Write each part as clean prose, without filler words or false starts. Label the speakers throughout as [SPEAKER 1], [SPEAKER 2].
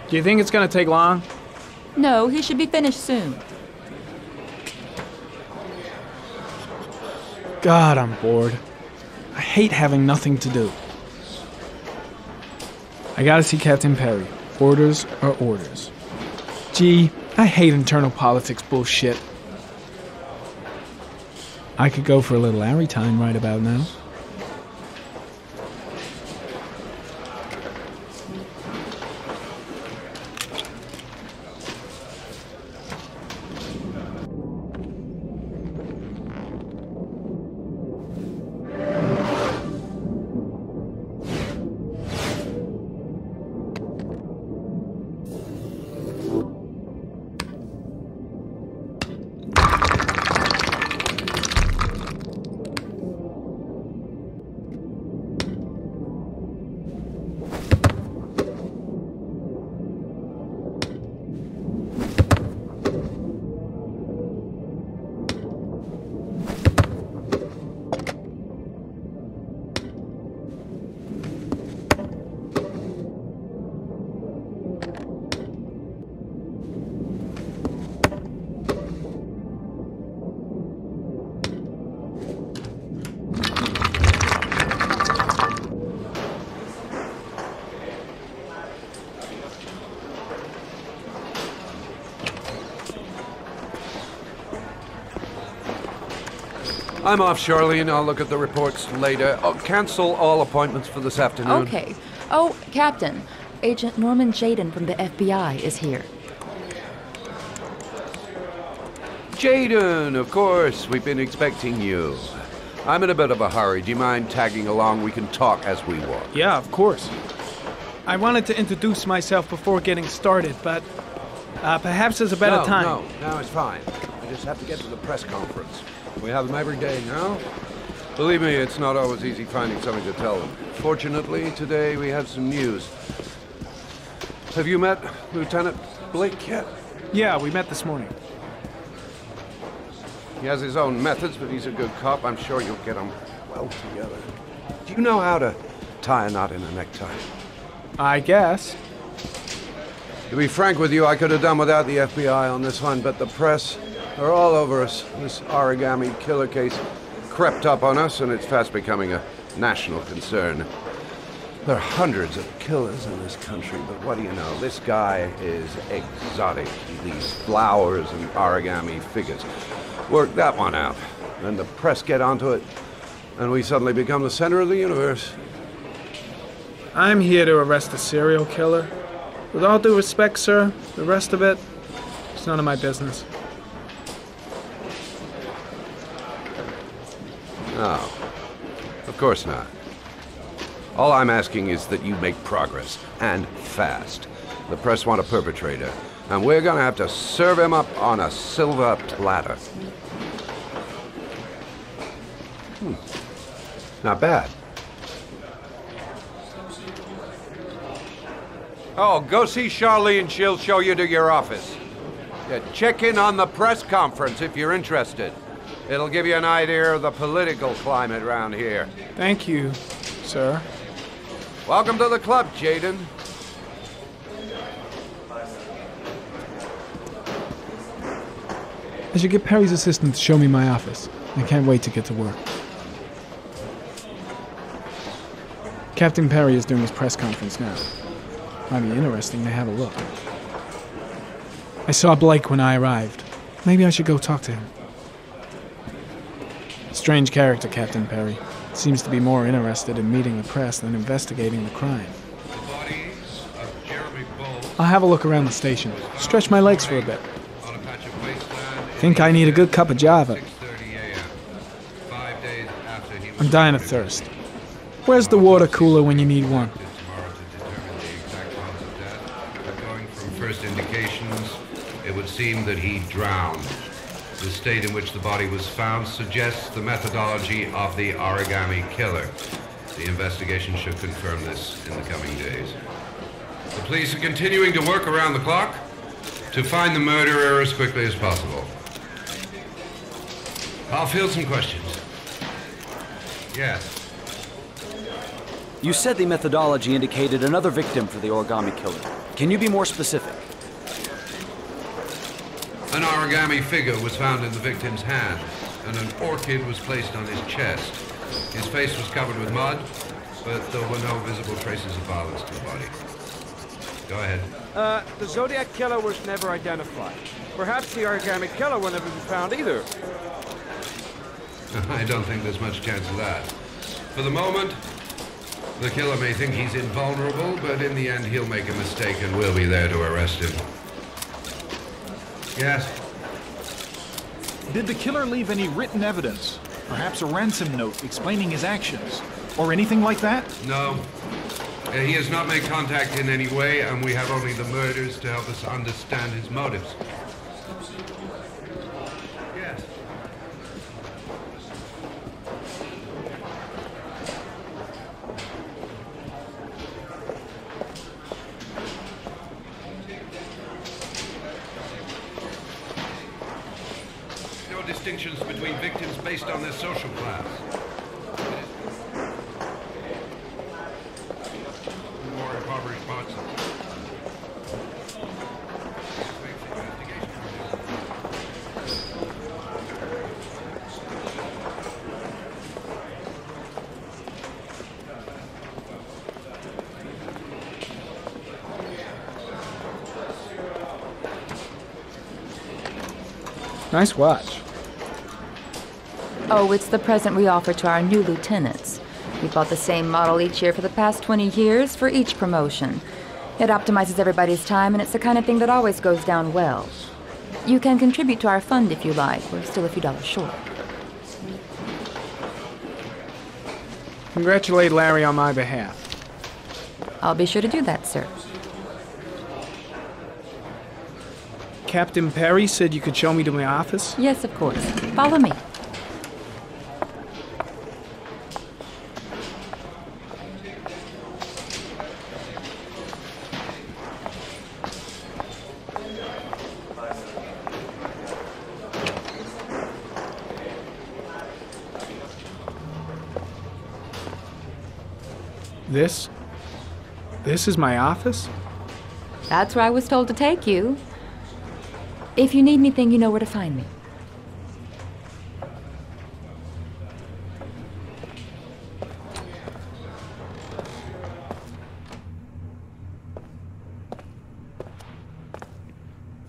[SPEAKER 1] Do you think it's gonna take long?
[SPEAKER 2] No, he should be finished soon.
[SPEAKER 1] God, I'm bored. I hate having nothing to do. I gotta see Captain Perry. Orders are orders. Gee, I hate internal politics bullshit. I could go for a little Larry time right about now.
[SPEAKER 3] I'm off, Charlene. I'll look at the reports later. I'll cancel all appointments for this afternoon.
[SPEAKER 2] Okay. Oh, Captain. Agent Norman Jaden from the FBI is here.
[SPEAKER 3] Jaden, of course. We've been expecting you. I'm in a bit of a hurry. Do you mind tagging along? We can talk as we walk.
[SPEAKER 1] Yeah, of course. I wanted to introduce myself before getting started, but perhaps there's a better time.
[SPEAKER 3] No, it's fine. I just have to get to the press conference. We have them every day now. Believe me, it's not always easy finding something to tell them. Fortunately, today we have some news. Have you met Lieutenant Blake yet?
[SPEAKER 1] Yeah, we met this morning.
[SPEAKER 3] He has his own methods, but he's a good cop. I'm sure you'll get them well together. Do you know how to tie a knot in a necktie?
[SPEAKER 1] I guess.
[SPEAKER 3] To be frank with you, I could have done without the FBI on this one, but the press are all over us. This origami killer case crept up on us, and it's fast becoming a national concern. There are hundreds of killers in this country, but what do you know? This guy is exotic. He leaves flowers and origami figures. Work that one out. Then the press get onto it, and we suddenly become the center of the universe.
[SPEAKER 1] I'm here to arrest a serial killer. With all due respect, sir, the rest of it, it's none of my business.
[SPEAKER 3] No, of course not. All I'm asking is that you make progress, and fast. The press want a perpetrator, and we're gonna have to serve him up on a silver platter. Not bad. Oh, go see Charlene. She'll show you to your office. Yeah, check in on the press conference if you're interested. It'll give you an idea of the political climate around here.
[SPEAKER 1] Thank you, sir.
[SPEAKER 3] Welcome to the club, Jaden.
[SPEAKER 1] I should get Perry's assistant to show me my office. I can't wait to get to work. Captain Perry is doing his press conference now. Might be interesting to have a look. I saw Blake when I arrived. Maybe I should go talk to him. Strange character, Captain Perry. Seems to be more interested in meeting the press than investigating the crime. I'll have a look around the station. Stretch my legs for a bit. Think I need a good cup of Java. I'm dying of thirst. Where's the water cooler when you need one?
[SPEAKER 4] Going from first indications, it would seem that he drowned. The state in which the body was found suggests the methodology of the origami killer. The investigation should confirm this in the coming days. The police are continuing to work around the clock to find the murderer as quickly as possible. I'll field some questions. Yes.
[SPEAKER 5] You said the methodology indicated another victim for the origami killer. Can you be more specific?
[SPEAKER 4] An origami figure was found in the victim's hand, and an orchid was placed on his chest. His face was covered with mud, but there were no visible traces of violence to the body. Go ahead.
[SPEAKER 6] The Zodiac Killer was never identified. Perhaps the origami killer will never be found either.
[SPEAKER 4] I don't think there's much chance of that. For the moment, the killer may think he's invulnerable, but in the end he'll make a mistake and we'll be there to arrest him. Yes?
[SPEAKER 7] Did the killer leave any written evidence? Perhaps a ransom note explaining his actions? Or anything like that?
[SPEAKER 4] No. He has not made contact in any way, and we have only the murders to help us understand his motives. Yes. No distinctions between victims based on their social class. More impoverished parts of
[SPEAKER 1] Nice watch.
[SPEAKER 2] Oh, it's the present we offer to our new lieutenants. We bought the same model each year for the past 20 years for each promotion. It optimizes everybody's time, and it's the kind of thing that always goes down well. You can contribute to our fund if you like. We're still a few dollars short.
[SPEAKER 1] Congratulate Larry on my behalf.
[SPEAKER 2] I'll be sure to do that, sir.
[SPEAKER 1] Captain Perry said you could show me to my office?
[SPEAKER 2] Yes, of course. Follow me.
[SPEAKER 1] This is my office?
[SPEAKER 2] That's where I was told to take you. If you need anything, you know where to find me.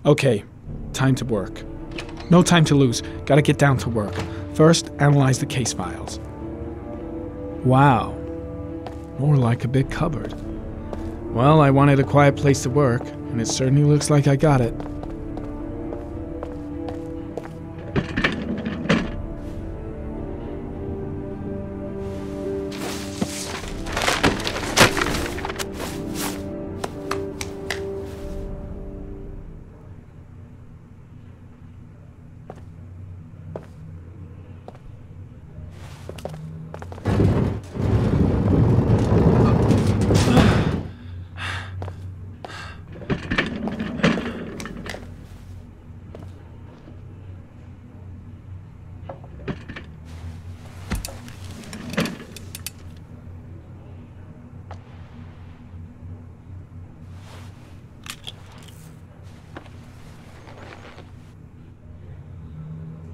[SPEAKER 1] Okay, time to work. No time to lose. Gotta get down to work. First, analyze the case files. Wow. More like a big cupboard. Well, I wanted a quiet place to work, and it certainly looks like I got it.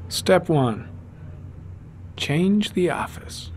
[SPEAKER 1] Step 1. Change the office.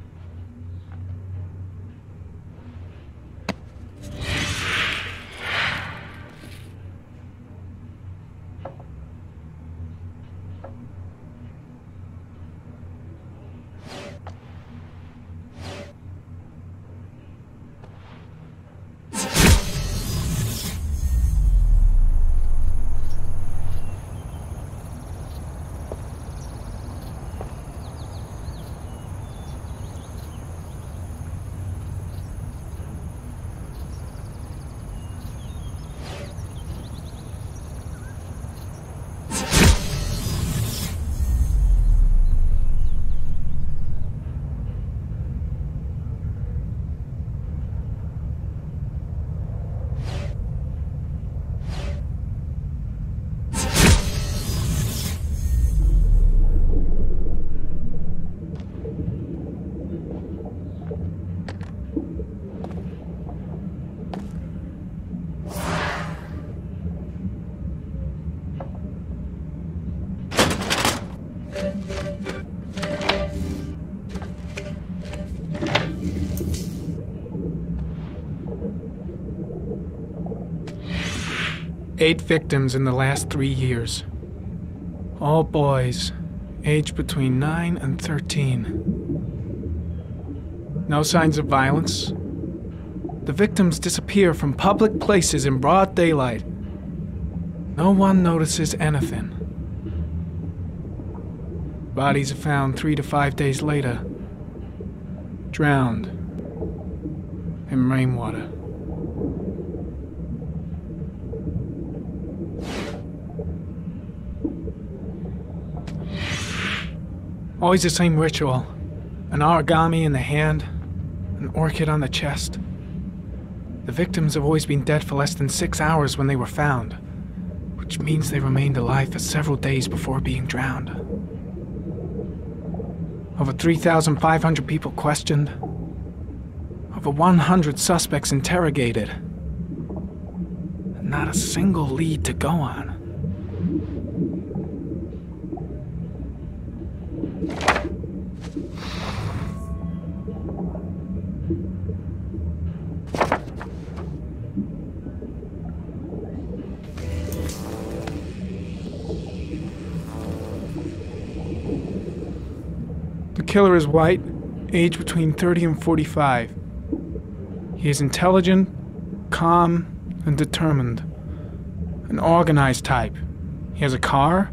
[SPEAKER 1] Eight victims in the last 3 years. All boys, aged between 9 and 13. No signs of violence. The victims disappear from public places in broad daylight. No one notices anything. Bodies are found 3 to 5 days later, drowned in rainwater. Always the same ritual. An origami in the hand, an orchid on the chest. The victims have always been dead for less than 6 hours when they were found, which means they remained alive for several days before being drowned. Over 3,500 people questioned. Over 100 suspects interrogated. And not a single lead to go on. The killer is white, aged between 30 and 45. He is intelligent, calm, and determined. An organized type. He has a car.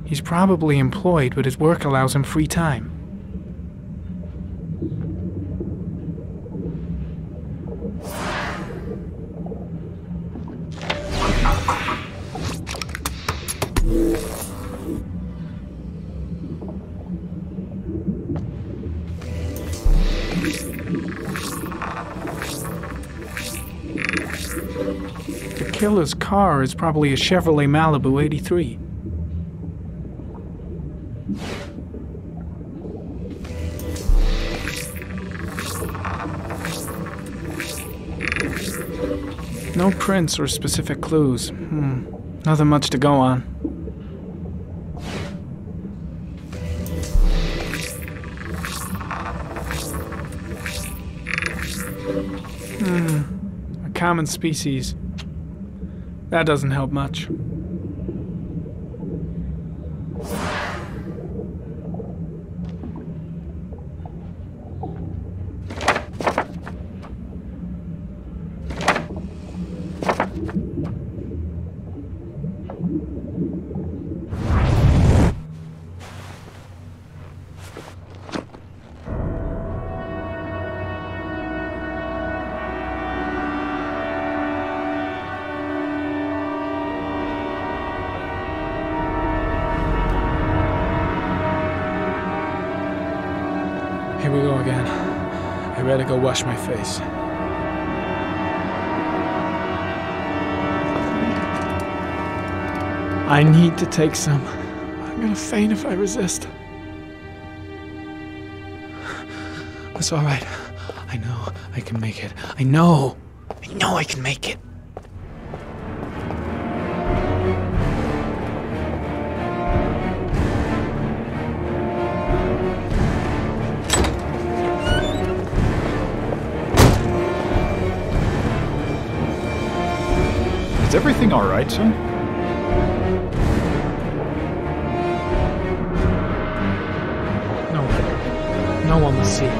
[SPEAKER 1] He's probably employed, but his work allows him free time. The killer's car is probably a Chevrolet Malibu 83. No prints or specific clues. Nothing much to go on. A common species. That doesn't help much. Here we go again. I better go wash my face. I need to take some. I'm gonna faint if I resist. It's all right. I know I can make it. I know I can make it.
[SPEAKER 7] Is everything all right, sir?
[SPEAKER 1] No one will see.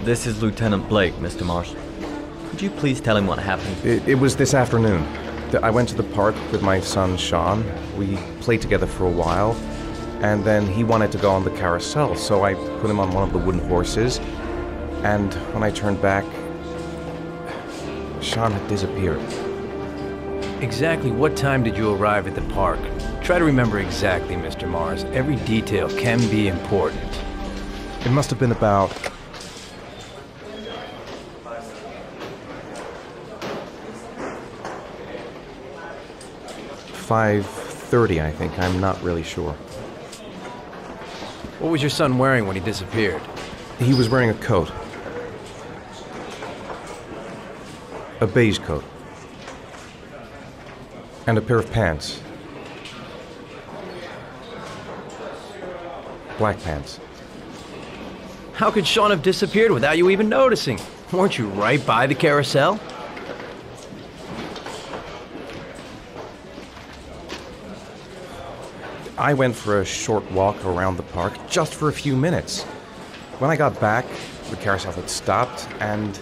[SPEAKER 5] This is Lieutenant Blake, Mr. Mars. Could you please tell him what happened?
[SPEAKER 8] It was this afternoon. I went to the park with my son, Sean. We played together for a while, and then he wanted to go on the carousel, so I put him on one of the wooden horses, and when I turned back, Sean had disappeared.
[SPEAKER 9] Exactly what time did you arrive at the park? Try to remember exactly, Mr. Mars. Every detail can be important.
[SPEAKER 8] It must have been about 5:30, I think. I'm not really sure.
[SPEAKER 9] What was your son wearing when he disappeared?
[SPEAKER 8] He was wearing a coat. A beige coat. And a pair of pants. Black pants.
[SPEAKER 9] How could Sean have disappeared without you even noticing? Weren't you right by the carousel?
[SPEAKER 8] I went for a short walk around the park, just for a few minutes. When I got back, the carousel had stopped, and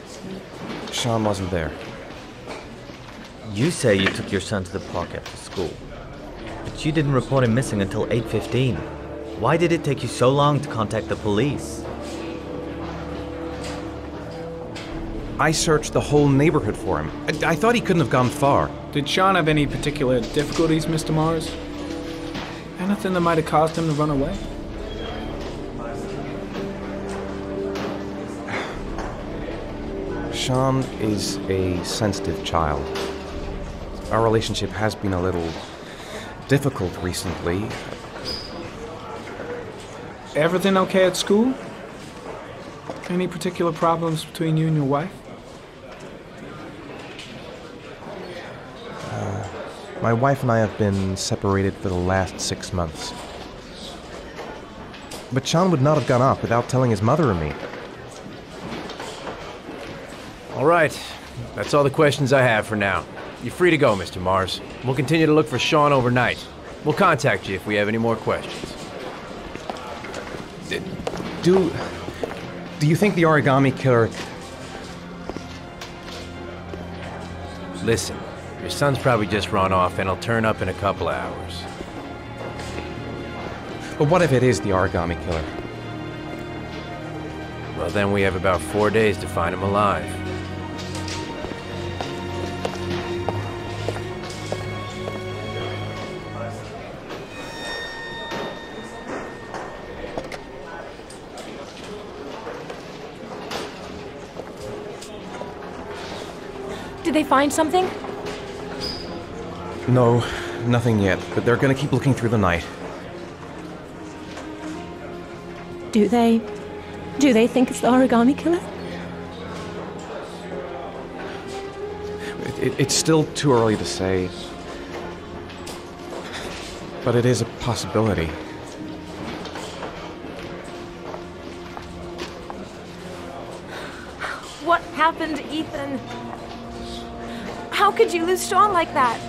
[SPEAKER 8] Sean wasn't there.
[SPEAKER 5] You say you took your son to the park after school, but you didn't report him missing until 8:15. Why did it take you so long to contact the police?
[SPEAKER 8] I searched the whole neighborhood for him. I thought he couldn't have gone far.
[SPEAKER 1] Did Sean have any particular difficulties, Mr. Mars? Anything that might have caused him to run away?
[SPEAKER 8] Sean is a sensitive child. Our relationship has been a little difficult recently.
[SPEAKER 1] Everything okay at school? Any particular problems between you and your wife?
[SPEAKER 8] My wife and I have been separated for the last 6 months. But Sean would not have gone off without telling his mother or me.
[SPEAKER 9] All right. That's all the questions I have for now. You're free to go, Mr. Mars. We'll continue to look for Sean overnight. We'll contact you if we have any more questions.
[SPEAKER 8] Do you think the origami killer...
[SPEAKER 9] Listen, your son's probably just run off and he'll turn up in a couple of hours.
[SPEAKER 8] But what if it is the origami killer?
[SPEAKER 9] Well, then we have about 4 days to find him alive.
[SPEAKER 10] Did they find something?
[SPEAKER 8] No, nothing yet, but they're gonna keep looking through the night.
[SPEAKER 10] Do they think it's the origami killer?
[SPEAKER 8] It's still too early to say, but it is a possibility.
[SPEAKER 10] What happened, Ethan? How could you lose Sean like that?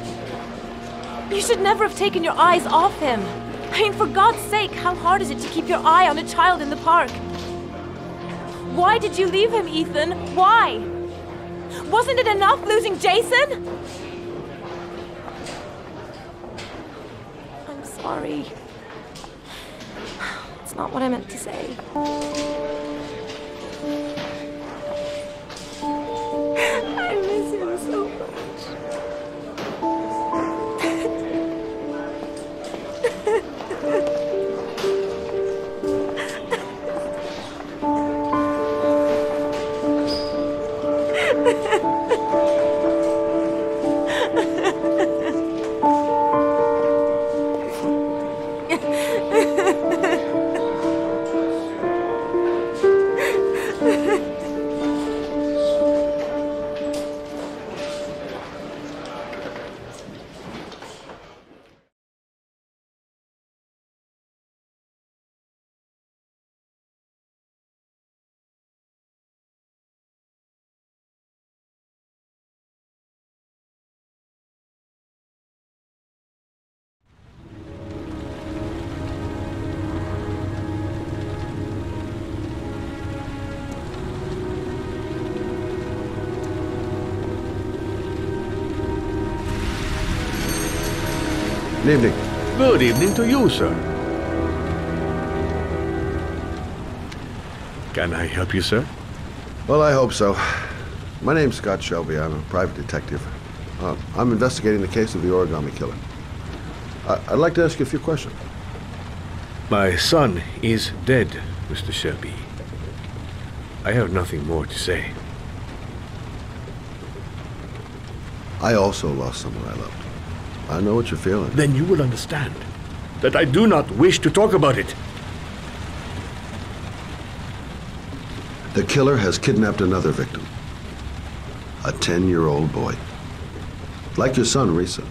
[SPEAKER 10] You should never have taken your eyes off him. I mean, for God's sake, how hard is it to keep your eye on a child in the park? Why did you leave him, Ethan? Why? Wasn't it enough losing Jason? I'm sorry. It's not what I meant to say. I miss him so much.
[SPEAKER 3] Good evening.
[SPEAKER 11] Good evening to you, sir. Can I help you, sir?
[SPEAKER 3] Well, I hope so. My name's Scott Shelby. I'm a private detective. I'm investigating the case of the origami killer. I'd like to ask you a few questions.
[SPEAKER 11] My son is dead, Mr. Shelby. I have nothing more to say.
[SPEAKER 3] I also lost someone I loved. I know what you're feeling.
[SPEAKER 11] Then you will understand that I do not wish to talk about it.
[SPEAKER 3] The killer has kidnapped another victim. A 10-year-old boy. Like your son, Risa,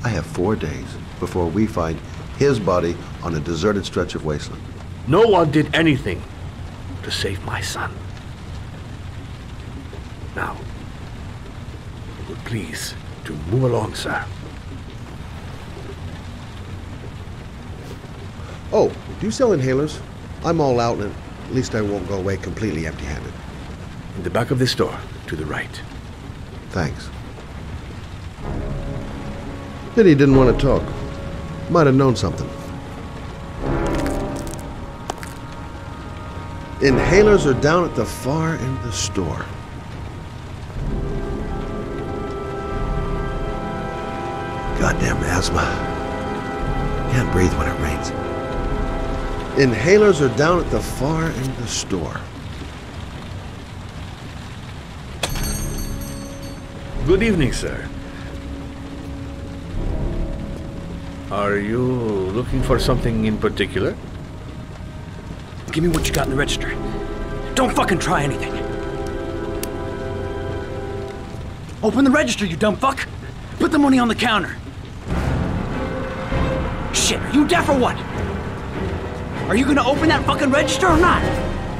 [SPEAKER 3] I have 4 days before we find his body on a deserted stretch of wasteland.
[SPEAKER 11] No one did anything to save my son. Now, please, to move along, sir.
[SPEAKER 3] Oh, do you sell inhalers? I'm all out, and at least I won't go away completely empty-handed.
[SPEAKER 11] In the back of this store, to the right.
[SPEAKER 3] Thanks. Pity he didn't want to talk. Might have known something. Inhalers are down at the far end of the store. Goddamn asthma. Can't breathe when it rains. Inhalers are down at the far end of the store.
[SPEAKER 11] Good evening, sir. Are you looking for something in particular?
[SPEAKER 12] Give me what you got in the register. Don't fucking try anything. Open the register, you dumb fuck. Put the money on the counter. Shit, are you deaf or what? Are you gonna open that fucking register or not?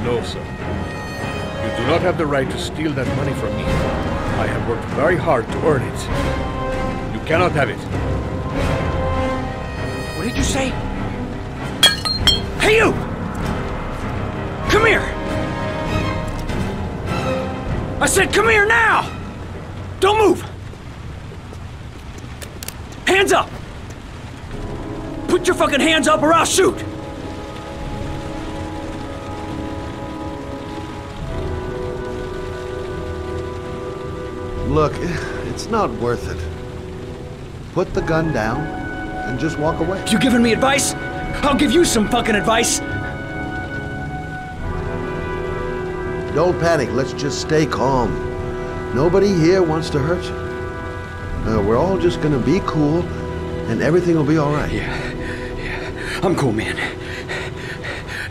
[SPEAKER 11] No, sir. You do not have the right to steal that money from me. I have worked very hard to earn it. You cannot have it.
[SPEAKER 12] What did you say? Hey, you! Come here! I said come here now! Don't move! Hands up! Put your fucking hands up or I'll shoot!
[SPEAKER 3] Look, it's not worth it. Put the gun down and just walk away.
[SPEAKER 12] You giving me advice? I'll give you some fucking advice.
[SPEAKER 3] Don't panic. Let's just stay calm. Nobody here wants to hurt you. We're all just gonna be cool, and everything will be all right.
[SPEAKER 12] Yeah. I'm cool, man.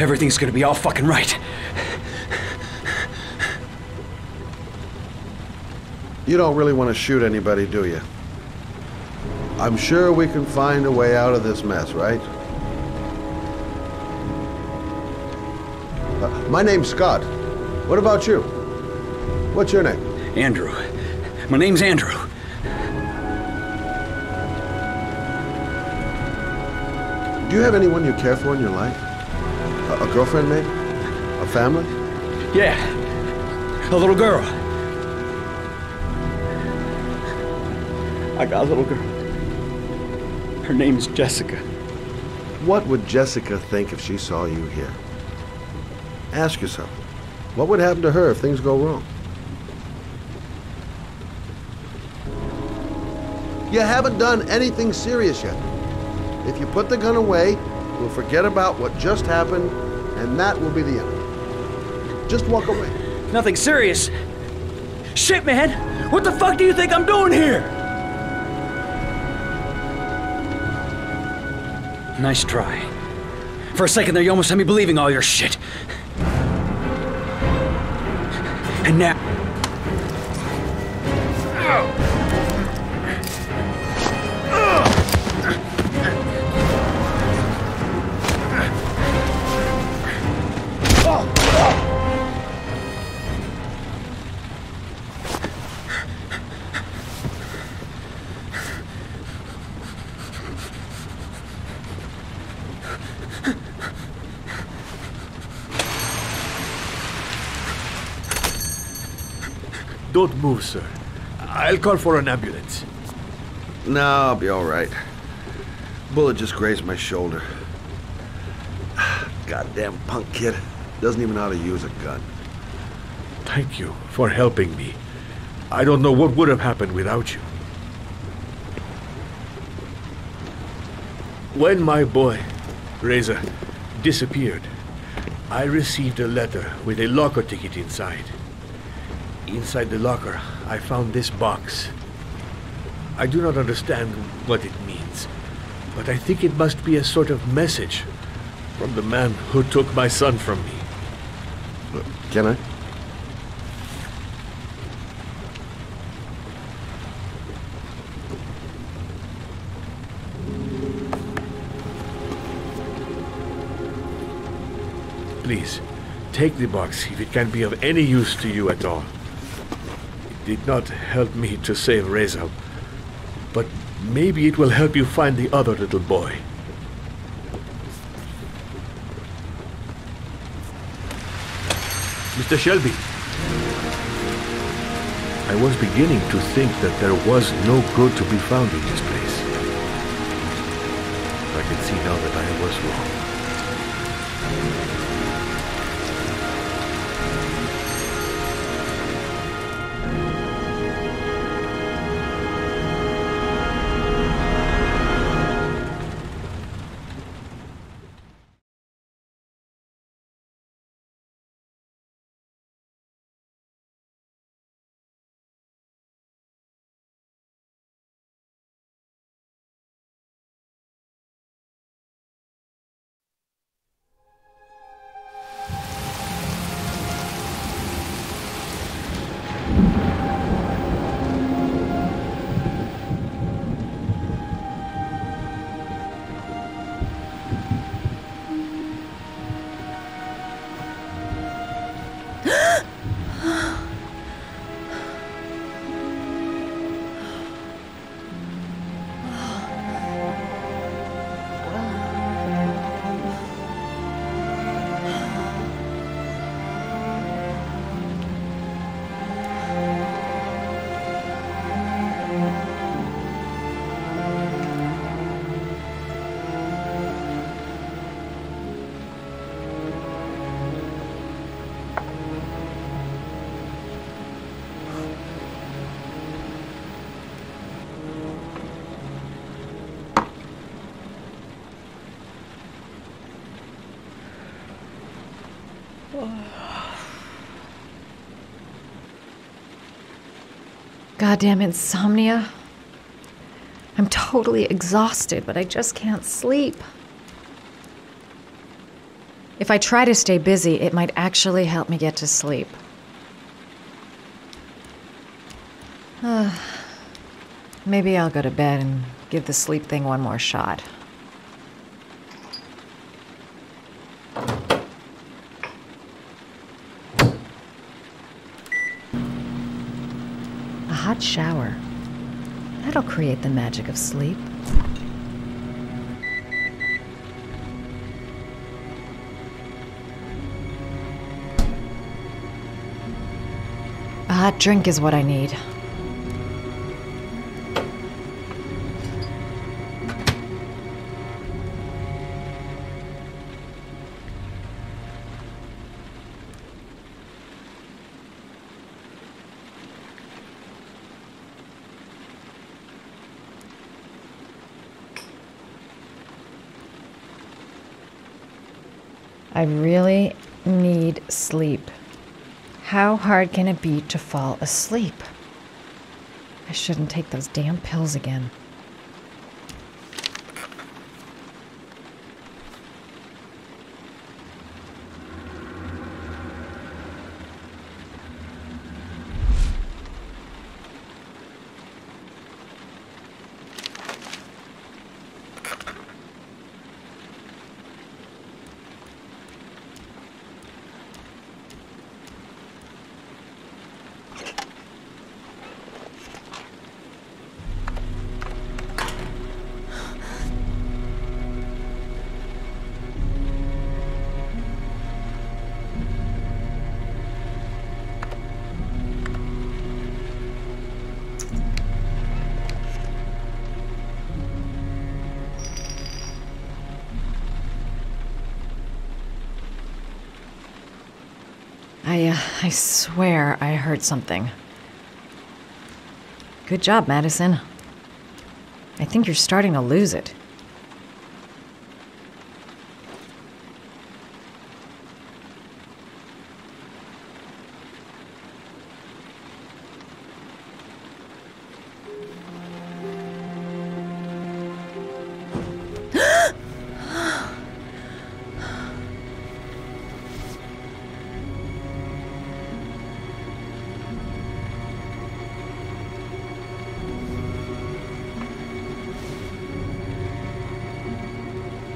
[SPEAKER 12] Everything's gonna be all fucking right.
[SPEAKER 3] You don't really want to shoot anybody, do you? I'm sure we can find a way out of this mess, right? My name's Scott. What about you? What's your name?
[SPEAKER 12] Andrew. My name's Andrew.
[SPEAKER 3] Do you have anyone you care for in your life? A girlfriend, maybe? A family?
[SPEAKER 12] Yeah. A little girl. I got a little girl. Her name's Jessica.
[SPEAKER 3] What would Jessica think if she saw you here? Ask yourself, what would happen to her if things go wrong? You haven't done anything serious yet. If you put the gun away, we'll forget about what just happened, and that will be the end. Just walk away.
[SPEAKER 12] Nothing serious. Shit, man! What the fuck do you think I'm doing here? Nice try. For a second there, you almost had me believing all your shit. And now...
[SPEAKER 11] Don't move, sir. I'll call for an ambulance.
[SPEAKER 3] No, I'll be all right.
[SPEAKER 13] Bullet just grazed my shoulder. Goddamn punk kid. Doesn't even know how to use a gun.
[SPEAKER 11] Thank you for helping me. I don't know what would have happened without you. When my boy, Reza, disappeared, I received a letter with a locker ticket inside. Inside the locker, I found this box. I do not understand what it means, but I think it must be a sort of message from the man who took my son from me.
[SPEAKER 13] Can I?
[SPEAKER 11] Please, take the box if it can be of any use to you at all. It did not help me to save Reza, but maybe it will help you find the other little boy. Mr. Shelby, I was beginning to think that there was no good to be found in this place. I can see now that I was wrong.
[SPEAKER 14] Goddamn insomnia. I'm totally exhausted, but I just can't sleep. If I try to stay busy, it might actually help me get to sleep. Maybe I'll go to bed and give the sleep thing one more shot. A hot shower. That'll create the magic of sleep. A hot drink is what I need. I really need sleep. How hard can it be to fall asleep? I shouldn't take those damn pills again. I swear I heard something. Good job, Madison. I think you're starting to lose it.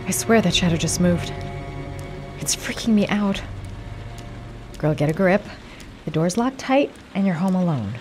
[SPEAKER 14] I swear that shadow just moved. It's freaking me out. Girl, get a grip. The door's locked tight, and you're home alone.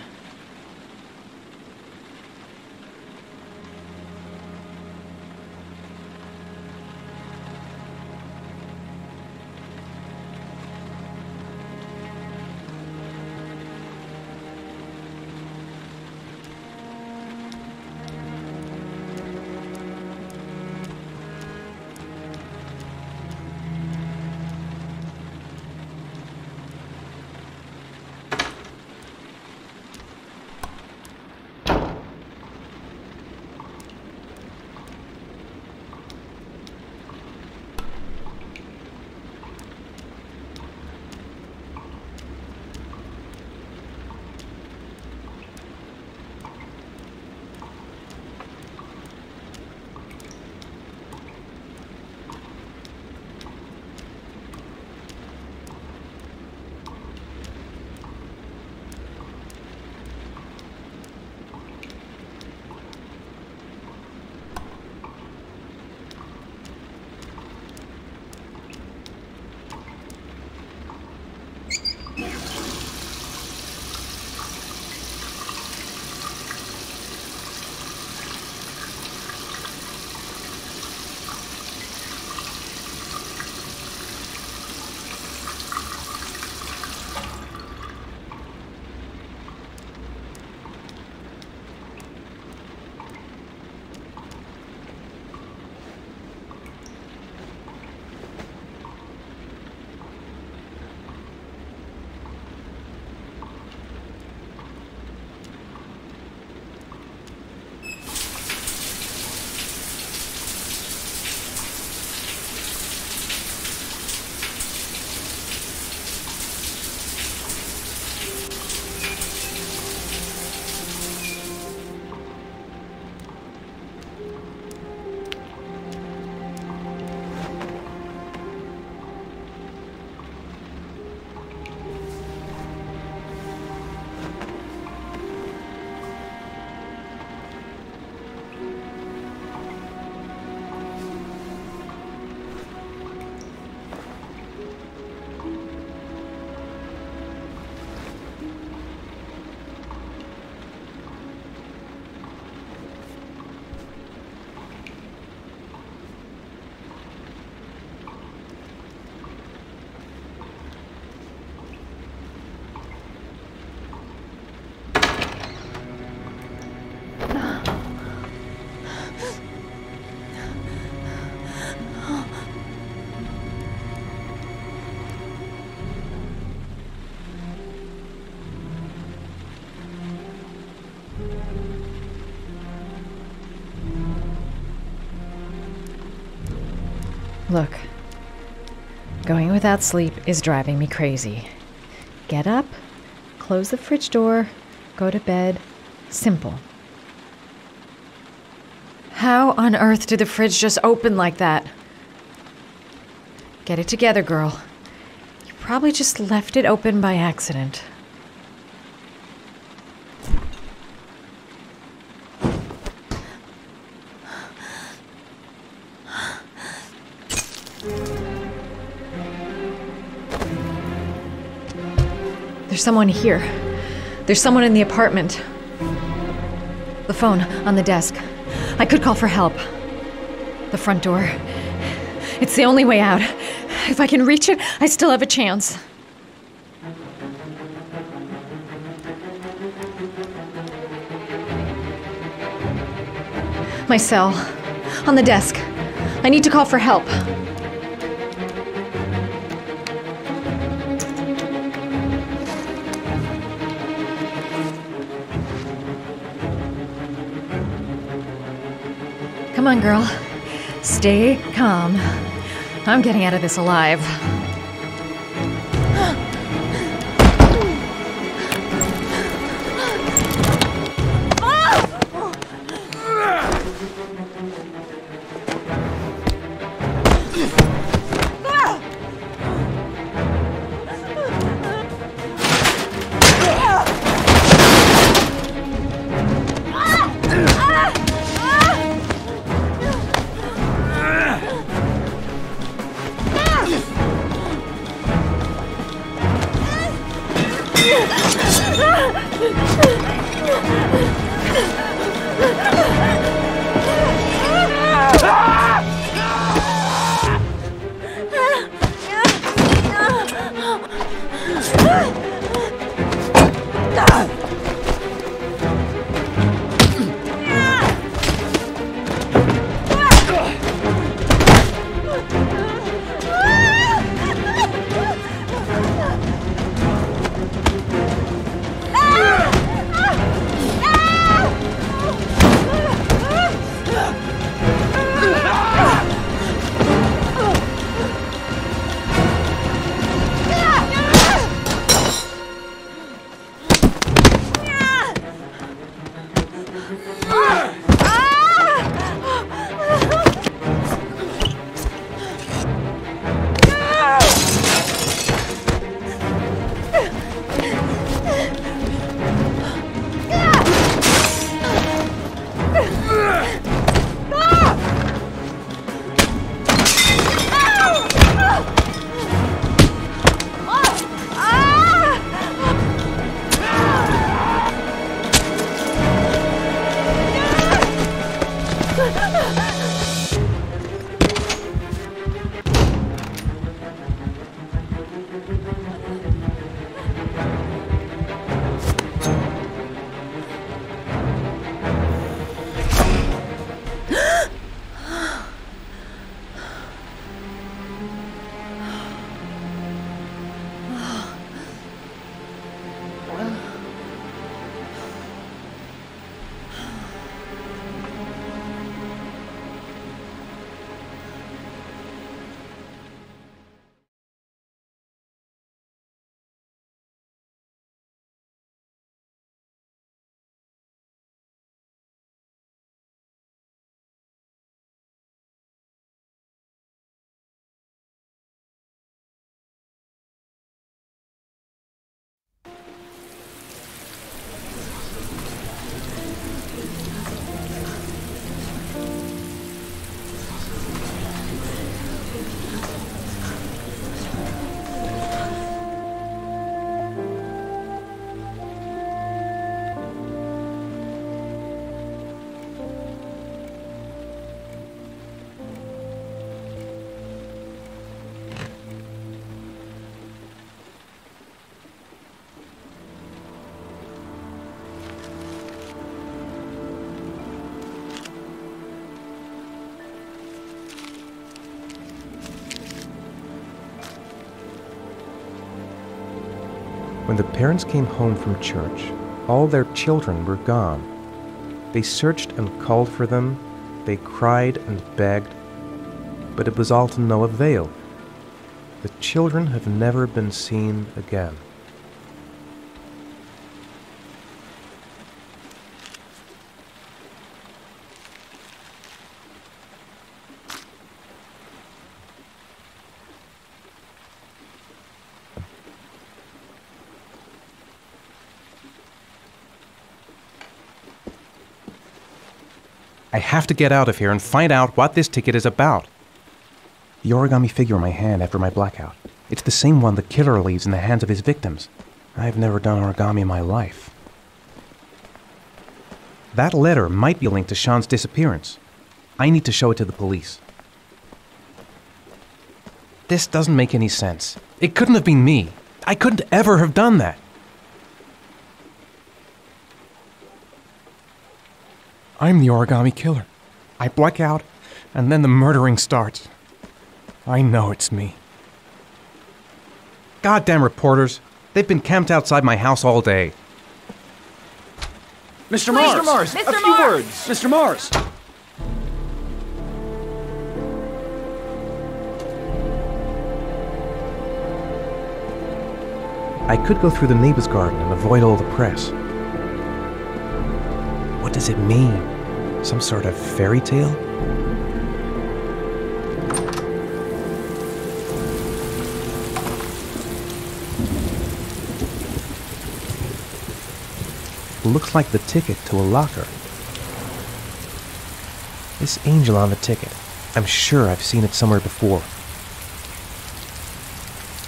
[SPEAKER 14] Look, going without sleep is driving me crazy. Get up, close the fridge door, go to bed. Simple. How on earth did the fridge just open like that? Get it together, girl. You probably just left it open by accident. There's someone here. There's someone in the apartment. The phone on the desk. I could call for help. The front door. It's the only way out. If I can reach it, I still have a chance. My cell. On the desk. I need to call for help. Come on, girl. Stay calm. I'm getting out of this alive.
[SPEAKER 8] When the parents came home from church, all their children were gone. They searched and called for them, they cried and begged, but it was all to no avail. The children have never been seen again. I have to get out of here and find out what this ticket is about. The origami figure in my hand after my blackout. It's the same one the killer leaves in the hands of his victims. I've never done origami in my life. That letter might be linked to Sean's disappearance. I need to show it to the police. This doesn't make any sense. It couldn't have been me. I couldn't ever have done that. I'm the origami killer. I black out, and then the murdering starts. I know it's me. Goddamn reporters. They've been camped outside my house all day.
[SPEAKER 12] Mr. Mars!
[SPEAKER 10] Mr.
[SPEAKER 12] A few
[SPEAKER 10] Mars!
[SPEAKER 12] words! Mr. Mars!
[SPEAKER 8] I could go through the neighbor's garden and avoid all the press. What does it mean? Some sort of fairy tale? Looks like the ticket to a locker. This angel on the ticket. I'm sure I've seen it somewhere before.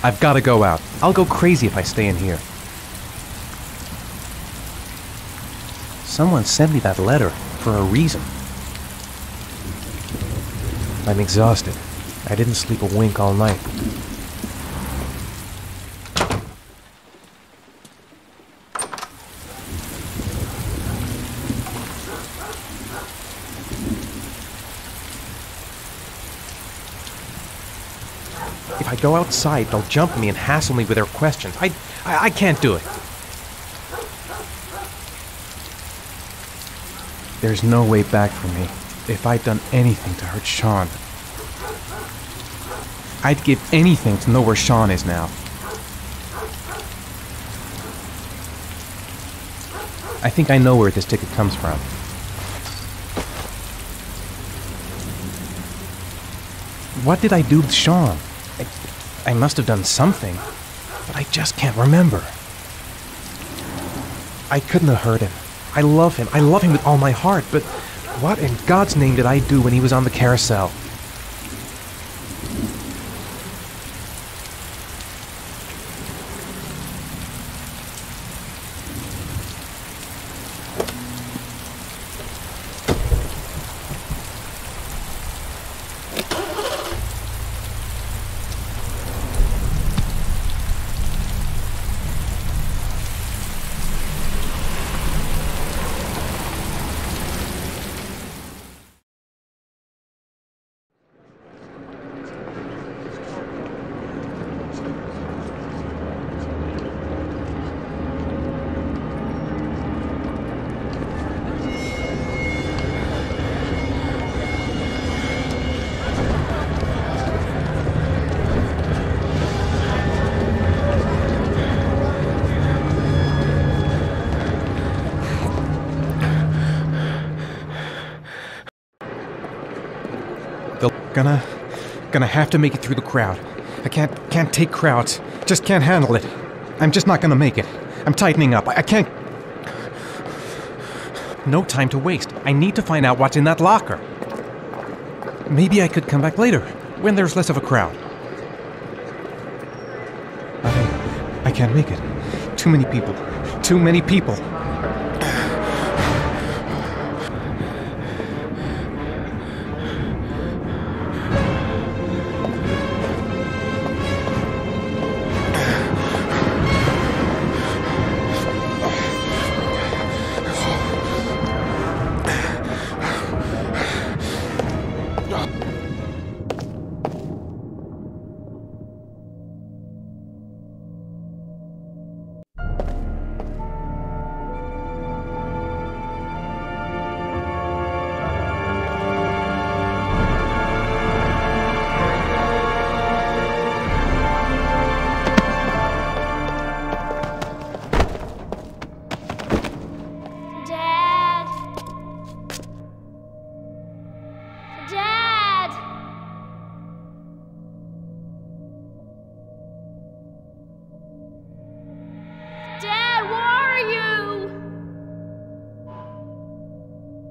[SPEAKER 8] I've got to go out. I'll go crazy if I stay in here. Someone sent me that letter for a reason. I'm exhausted. I didn't sleep a wink all night. If I go outside, they'll jump me and hassle me with their questions. I can't do it. There's no way back for me. If I'd done anything to hurt Sean, I'd give anything to know where Sean is now. I think I know where this ticket comes from. What did I do with Sean? I must have done something, but I just can't remember. I couldn't have hurt him. I love him. I love him with all my heart, but what in God's name did I do when he was on the carousel? Gonna have to make it through the crowd. I can't take crowds. Just can't handle it. I'm just not gonna make it. I'm tightening up. I can't... No time to waste. I need to find out what's in that locker. Maybe I could come back later, when there's less of a crowd. I can't make it. Too many people. Too many people.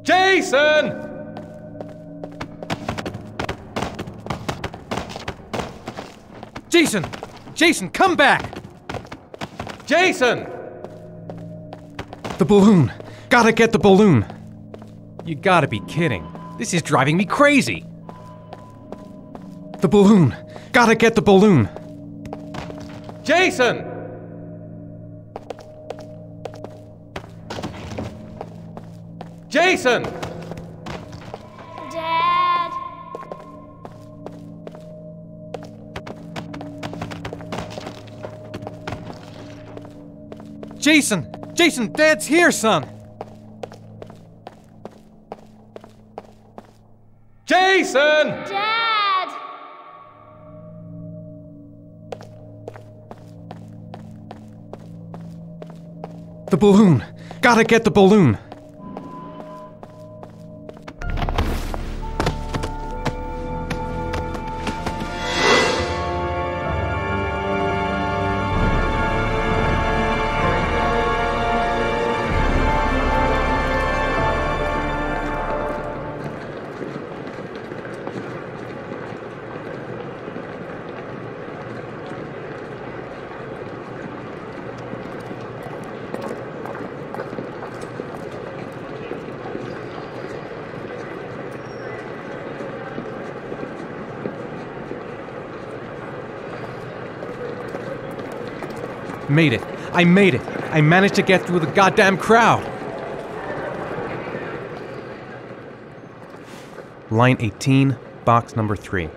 [SPEAKER 15] Jason!
[SPEAKER 8] Jason! Jason, come back!
[SPEAKER 15] Jason!
[SPEAKER 8] The balloon! Gotta get the balloon! You gotta be kidding. This is driving me crazy! The balloon! Gotta get the balloon!
[SPEAKER 15] Jason! Jason!
[SPEAKER 10] Dad!
[SPEAKER 8] Jason! Jason, Dad's here, son!
[SPEAKER 15] Jason!
[SPEAKER 10] Dad!
[SPEAKER 8] The balloon! Gotta get the balloon!
[SPEAKER 15] Made it. I made it. I managed to get through the goddamn crowd.
[SPEAKER 8] Line 18, box number 3.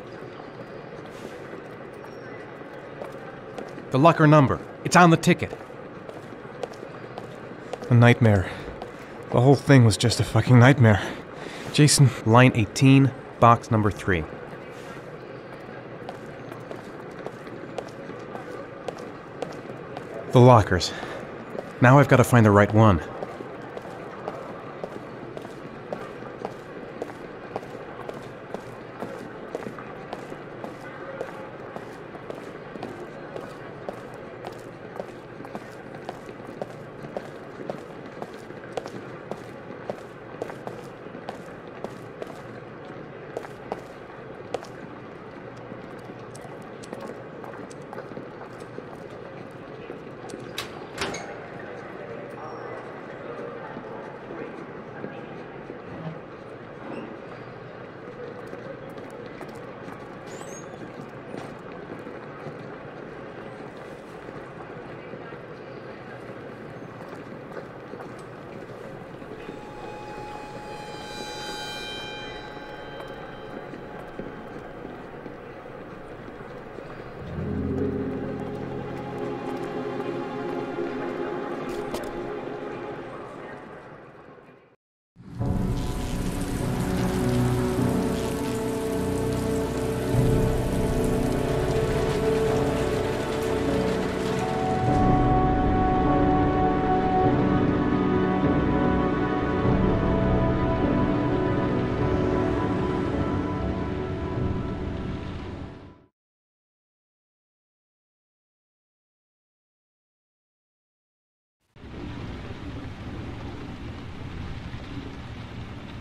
[SPEAKER 15] The locker number. It's on the ticket.
[SPEAKER 8] A nightmare. The whole thing was just a fucking nightmare. Jason, line 18, box number 3. The lockers. Now I've got to find the right one.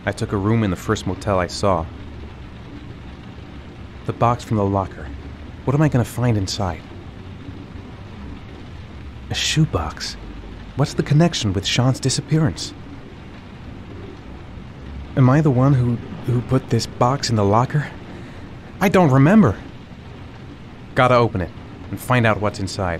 [SPEAKER 8] I took a room in the first motel I saw. The box from the locker. What am I going to find inside? A shoebox. What's the connection with Sean's disappearance? Am I the one who put this box in the locker? I don't remember. Gotta open it and find out what's inside.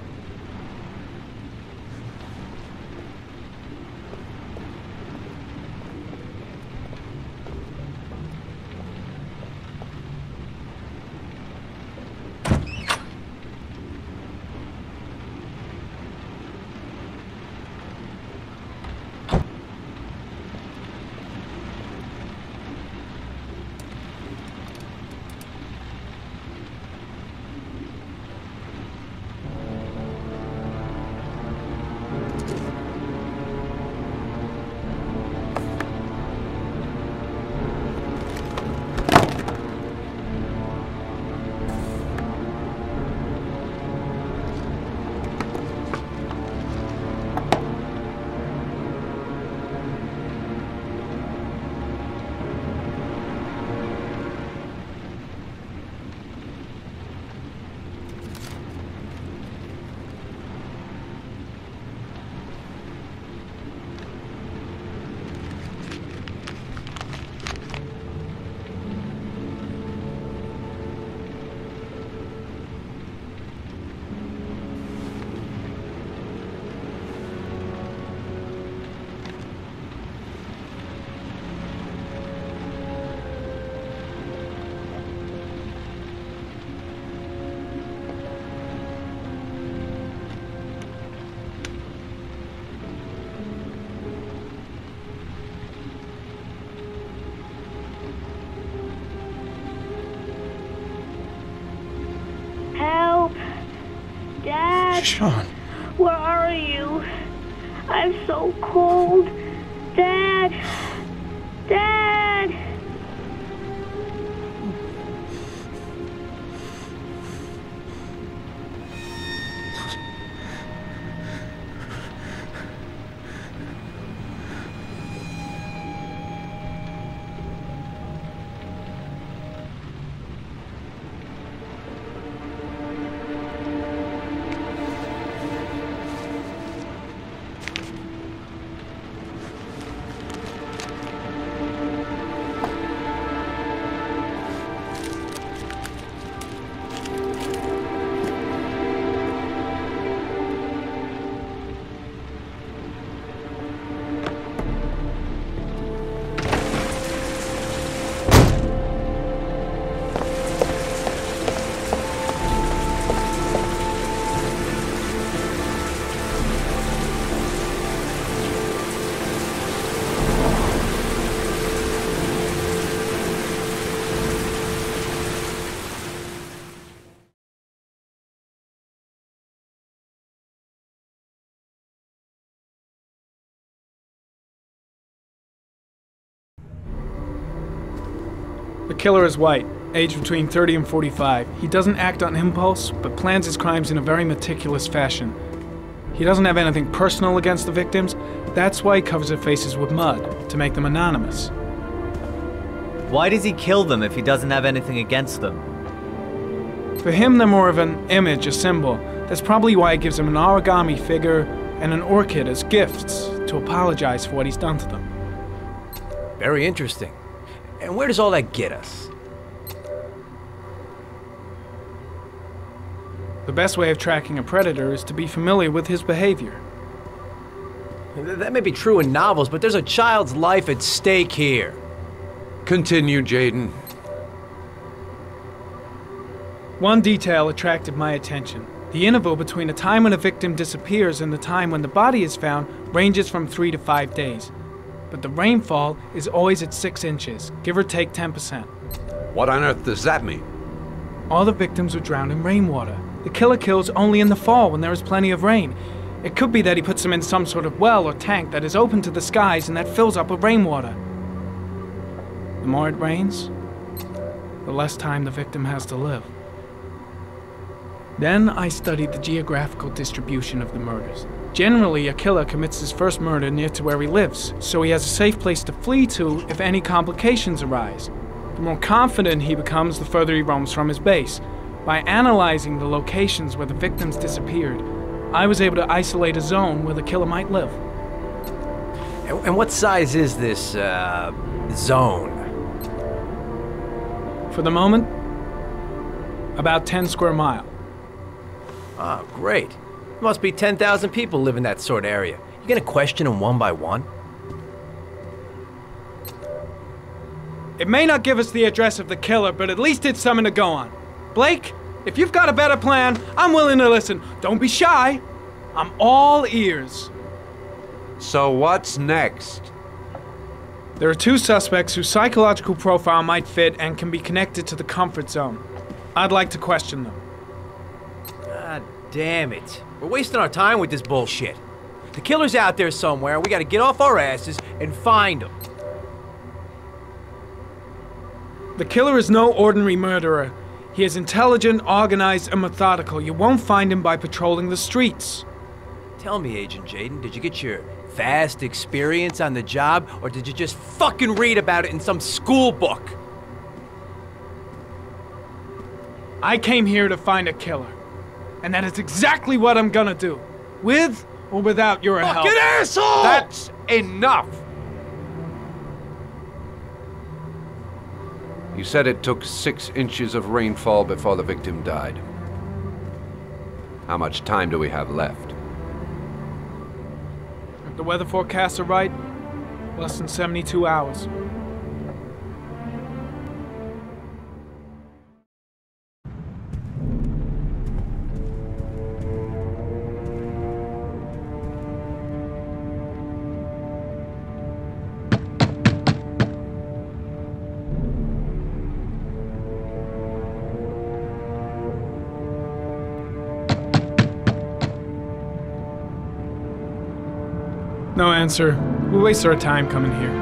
[SPEAKER 16] Dad?
[SPEAKER 8] Sean.
[SPEAKER 16] Where are you? I'm so cold. Dad! Dad!
[SPEAKER 1] The killer is white, aged between 30 and 45. He doesn't act on impulse, but plans his crimes in a very meticulous fashion. He doesn't have anything personal against the victims. That's why he covers their faces with mud, to make them anonymous.
[SPEAKER 5] Why does he kill them if he doesn't have anything against them?
[SPEAKER 1] For him, they're more of an image, a symbol. That's probably why he gives them an origami figure and an orchid as gifts to apologize for what he's done to them.
[SPEAKER 9] Very interesting. And where does all that get us?
[SPEAKER 1] The best way of tracking a predator is to be familiar with his behavior.
[SPEAKER 9] That may be true in novels, but there's a child's life at stake here.
[SPEAKER 3] Continue, Jaden.
[SPEAKER 1] One detail attracted my attention. The interval between the time when a victim disappears and the time when the body is found ranges from 3 to 5 days. But the rainfall is always at 6 inches, give or take 10%.
[SPEAKER 3] What on earth does that mean?
[SPEAKER 1] All the victims were drowned in rainwater. The killer kills only in the fall when there is plenty of rain. It could be that he puts them in some sort of well or tank that is open to the skies and that fills up with rainwater. The more it rains, the less time the victim has to live. Then I studied the geographical distribution of the murders. Generally, a killer commits his first murder near to where he lives, so he has a safe place to flee to if any complications arise. The more confident he becomes, the further he roams from his base. By analyzing the locations where the victims disappeared, I was able to isolate a zone where the killer might live.
[SPEAKER 9] And what size is this, zone?
[SPEAKER 1] For the moment, about 10 square miles.
[SPEAKER 9] Ah, great. Must be 10,000 people live in that sort of area. You gonna question them one by one?
[SPEAKER 1] It may not give us the address of the killer, but at least it's something to go on. Blake, if you've got a better plan, I'm willing to listen. Don't be shy. I'm all ears.
[SPEAKER 3] So what's next?
[SPEAKER 1] There are 2 suspects whose psychological profile might fit and can be connected to the comfort zone. I'd like to question them.
[SPEAKER 9] God damn it. We're wasting our time with this bullshit. The killer's out there somewhere. We gotta get off our asses and find him.
[SPEAKER 1] The killer is no ordinary murderer. He is intelligent, organized, and methodical. You won't find him by patrolling the streets.
[SPEAKER 9] Tell me, Agent Jaden, did you get your vast experience on the job, or did you just fucking read about it in some school book?
[SPEAKER 1] I came here to find a killer. And that is exactly what I'm gonna do. With or without your help.
[SPEAKER 3] Fucking asshole! That's enough! You said it took 6 inches of rainfall before the victim died. How much time do we have left?
[SPEAKER 1] If the weather forecasts are right, less than 72 hours. No answer. We waste our time coming here.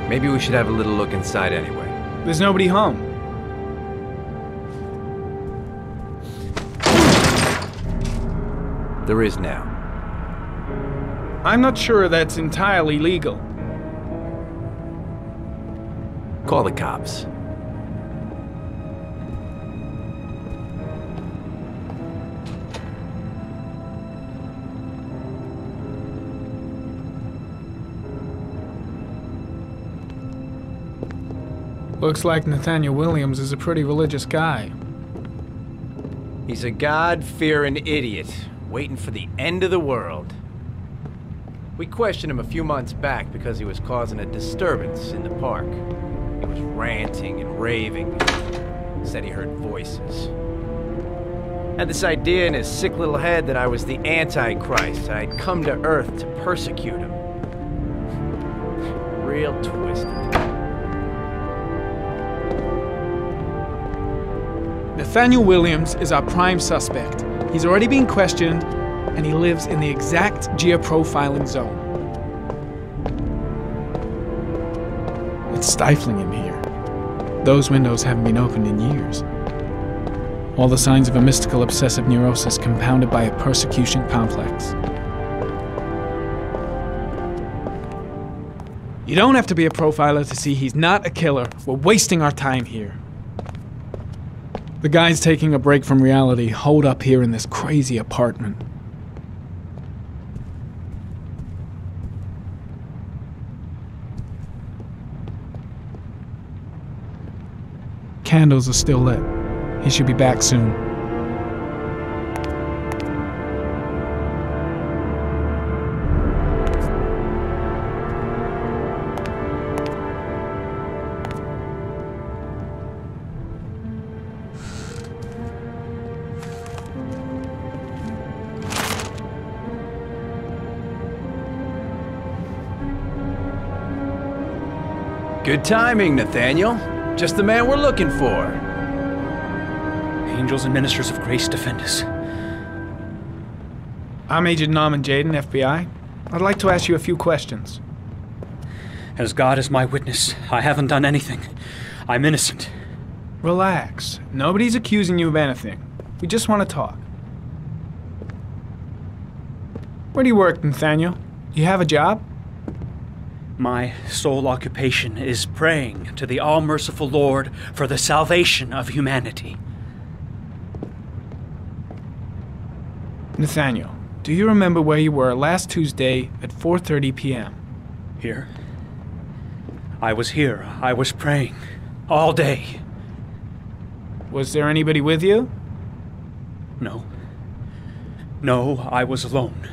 [SPEAKER 9] Maybe we should have a little look inside anyway.
[SPEAKER 1] There's nobody home.
[SPEAKER 9] There is now.
[SPEAKER 1] I'm not sure that's entirely legal.
[SPEAKER 9] Call the cops.
[SPEAKER 1] Looks like Nathaniel Williams is a pretty religious guy.
[SPEAKER 9] He's a God-fearing idiot, waiting for the end of the world. We questioned him a few months back because he was causing a disturbance in the park. He was ranting and raving. Said he heard voices. Had this idea in his sick little head that I was the Antichrist. I'd come to Earth to persecute him. Real twisted.
[SPEAKER 1] Nathaniel Williams is our prime suspect. He's already been questioned, and he lives in the exact geoprofiling zone. It's stifling in here. Those windows haven't been opened in years. All the signs of a mystical obsessive neurosis compounded by a persecution complex. You don't have to be a profiler to see he's not a killer. We're wasting our time here. The guys taking a break from reality holed up here in this crazy apartment. Candles are still lit. He should be back soon.
[SPEAKER 9] Good timing, Nathaniel. Just the man we're looking for.
[SPEAKER 12] Angels and ministers of grace defend us.
[SPEAKER 1] I'm Agent Norman Jaden, FBI. I'd like to ask you a few questions.
[SPEAKER 12] As God is my witness, I haven't done anything. I'm innocent.
[SPEAKER 1] Relax. Nobody's accusing you of anything. We just want to talk. Where do you work, Nathaniel? Do you have a job?
[SPEAKER 12] My sole occupation is praying to the all-merciful Lord for the salvation of humanity.
[SPEAKER 1] Nathaniel, do you remember where you were last Tuesday at 4:30 p.m.?
[SPEAKER 12] Here? I was here. I was praying. All day.
[SPEAKER 1] Was there anybody with you?
[SPEAKER 12] No. No, I was alone.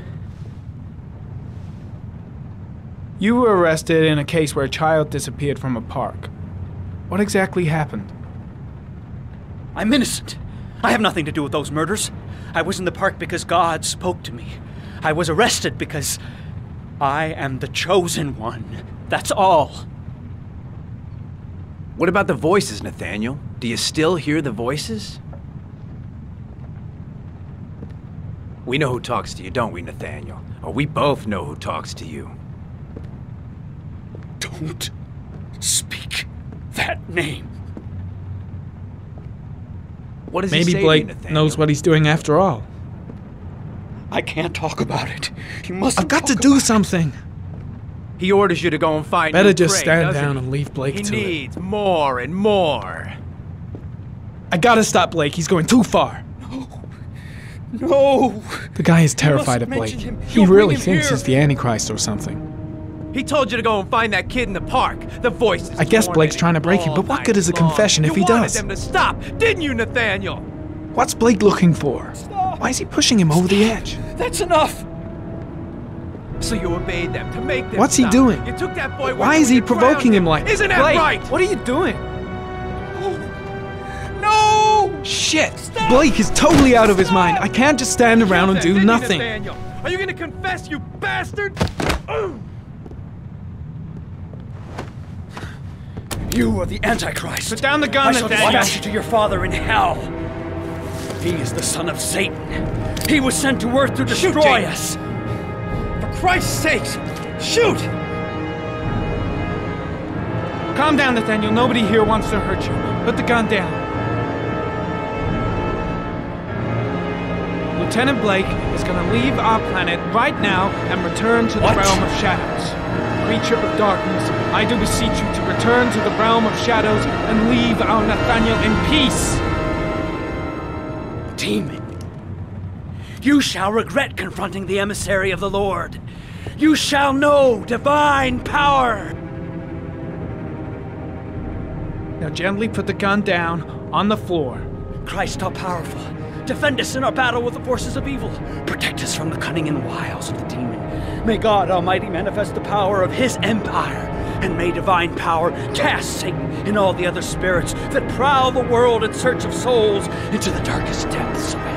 [SPEAKER 1] You were arrested in a case where a child disappeared from a park. What exactly happened?
[SPEAKER 12] I'm innocent. I have nothing to do with those murders. I was in the park because God spoke to me. I was arrested because I am the chosen one. That's all.
[SPEAKER 9] What about the voices, Nathaniel? Do you still hear the voices? We know who talks to you, don't we, Nathaniel? Or we both know who talks to you.
[SPEAKER 12] Don't speak that name.
[SPEAKER 9] What does he
[SPEAKER 1] Maybe
[SPEAKER 9] say
[SPEAKER 1] Blake
[SPEAKER 9] to you, Nathaniel?
[SPEAKER 1] knows what he's doing after all.
[SPEAKER 12] I can't talk about it. You mustn't.
[SPEAKER 1] I've got to do something.
[SPEAKER 9] He orders you to go and find
[SPEAKER 1] Better
[SPEAKER 9] new
[SPEAKER 1] just
[SPEAKER 9] prey,
[SPEAKER 1] stand
[SPEAKER 9] doesn't
[SPEAKER 1] down
[SPEAKER 9] he?
[SPEAKER 1] and leave Blake
[SPEAKER 9] He
[SPEAKER 1] to it.
[SPEAKER 9] needs more and more.
[SPEAKER 1] I gotta stop Blake. He's going too far.
[SPEAKER 12] No.
[SPEAKER 1] The guy is terrified of Blake.
[SPEAKER 9] mention him.
[SPEAKER 1] He
[SPEAKER 9] You'll
[SPEAKER 1] really
[SPEAKER 9] bring him
[SPEAKER 1] thinks
[SPEAKER 9] here.
[SPEAKER 1] he's the Antichrist or something.
[SPEAKER 9] He told you to go and find that kid in the park. The voices.
[SPEAKER 1] I guess Blake's trying to break him, but what good is a confession if he
[SPEAKER 9] You wanted
[SPEAKER 1] does?
[SPEAKER 9] them to stop, didn't you, Nathaniel?
[SPEAKER 1] What's Blake looking for? Why is he pushing him over the edge?
[SPEAKER 12] That's enough.
[SPEAKER 9] So you obeyed them to make them
[SPEAKER 1] What's he
[SPEAKER 9] stop.
[SPEAKER 1] doing?
[SPEAKER 9] You took that boy.
[SPEAKER 1] Why
[SPEAKER 9] with
[SPEAKER 1] is
[SPEAKER 9] you
[SPEAKER 1] he
[SPEAKER 9] and you
[SPEAKER 1] provoking
[SPEAKER 9] drowned
[SPEAKER 1] him like
[SPEAKER 9] Isn't that
[SPEAKER 1] Blake,
[SPEAKER 9] right?
[SPEAKER 1] what are you doing?
[SPEAKER 9] No!
[SPEAKER 1] Shit!
[SPEAKER 9] Stop!
[SPEAKER 1] Blake is totally out of his mind. I can't just stand around and do
[SPEAKER 9] Didn't you,
[SPEAKER 1] nothing.
[SPEAKER 9] Nathaniel? Are you gonna confess, you bastard?
[SPEAKER 12] You are the Antichrist.
[SPEAKER 1] Put down the gun,
[SPEAKER 12] I shall
[SPEAKER 1] Nathaniel.
[SPEAKER 12] dispatch you to your father in hell. He is the son of Satan. He was sent to Earth to destroy us. Christ's sakes! Shoot!
[SPEAKER 1] Calm down, Nathaniel. Nobody here wants to hurt you. Put the gun down. Lieutenant Blake is gonna leave our planet right now and return to the realm of shadows. Creature of darkness, I do beseech you to return to the realm of shadows and leave our Nathaniel in peace.
[SPEAKER 12] Demon, you shall regret confronting the emissary of the Lord. You shall know divine power.
[SPEAKER 1] Now gently put the gun down on the floor.
[SPEAKER 12] Christ all powerful, defend us in our battle with the forces of evil. Protect us from the cunning and wiles of the demon. May God Almighty manifest the power of His empire, and may divine power cast Satan and all the other spirits that prowl the world in search of souls into the darkest depths of hell.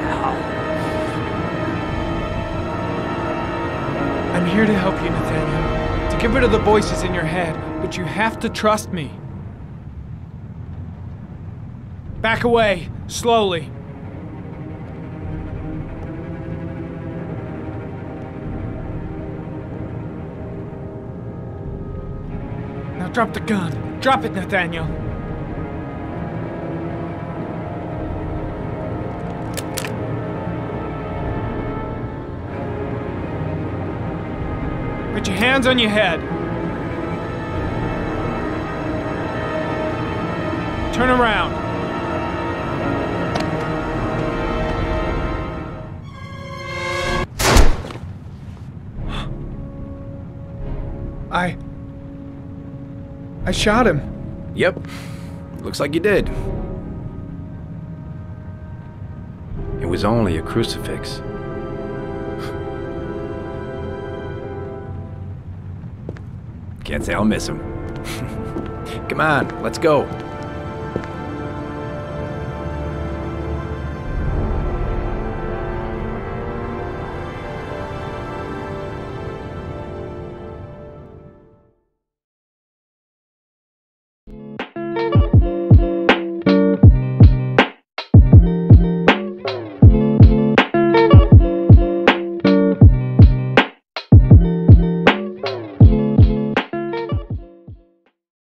[SPEAKER 1] I'm here to help you, Nathaniel. To get rid of the voices in your head, but you have to trust me. Back away, slowly. Now drop the gun. Drop it, Nathaniel. Put your hands on your head. Turn around. I shot him.
[SPEAKER 9] Yep. Looks like you did. It was only a crucifix. Can't say I'll miss him. Come on, let's go.